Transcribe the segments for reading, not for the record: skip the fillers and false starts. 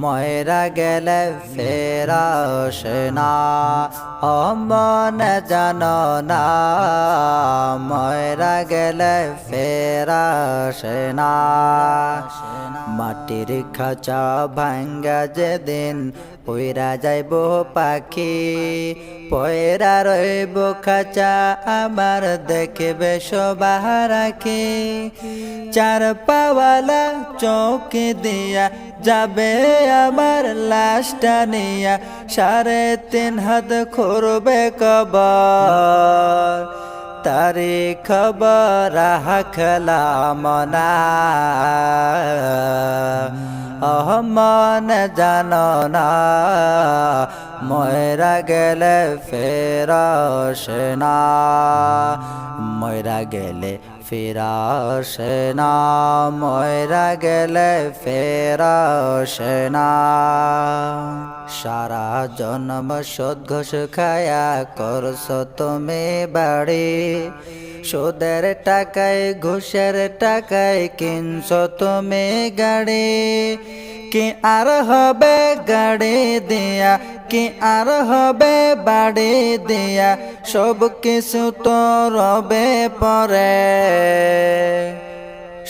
ময়রা গেলে ফেরাসে না, ও মন জানো না। ময়রা গেলে ফেরাসে না। মাটির খাঁচা ভাঙ্গা যেদিন উইরা যাইব পাখি, পয়রা রইব খাঁচা আমার দেখবে সবার রাখি। চার পাওয়ালা চৌকি দিয়া যাবে আমার লাশটা নিয়া, 3.5 হাত খুঁড়বে কবর, তারি খবর রাখলাম না। মন জানো না, ময়রা গেলে ফেরাসে না। ময়রা গেলে ফেরাসে না, ময়রা গেলে ফেরাসে না। সারা জন্ম সুদ ঘুষ খায়া করছো তুমি বাড়ি, সুদের টাকায় ঘুষের টাকায় কিনছো তুমি গাড়ি। কি আর হবে গাড়ি দিয়া, কি আর হবে বাড়ি দিয়া, সব কিছু তো রবে পরে,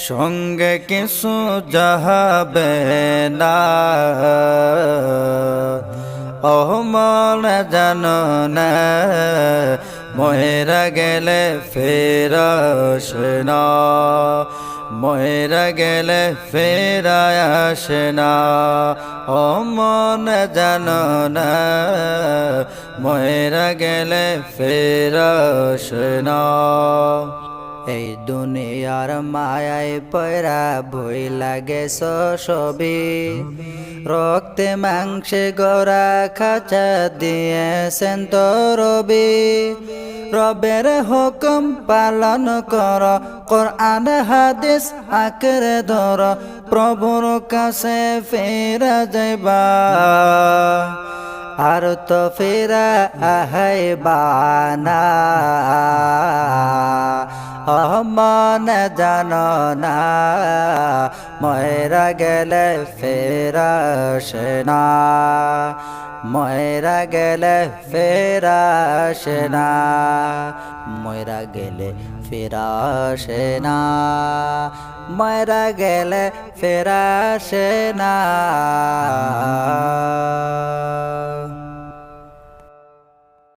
সঙ্গে কিছু যাবে না। ও মন জানো না, ময়রা গেলে ফেরাসে না। ময়রা গেলে ফেরায় আসে না। ও মন জানো না, ময়রা গেলে ফেরাসে না। এই দুনিয়ার মায়ায় পয়রা ভই লাগে সবই, রক্তে মাংসে গড়া খাঁচা দিয়েছেন তো রবি। রবের হুকুম পালন কর, কোরআন হাদিস আঁকড়ে ধর, প্রভুর কাছে ফেরা যাইবা, আর তো ফেরা আহাইবা না। মন জানো না, ময়রা গেলে ফেরাসে না। ময়রা গেলে ফেরাসে না। ময়রা গেলে ফেরাসে না। ময়রা গেলে ফেরাসে না।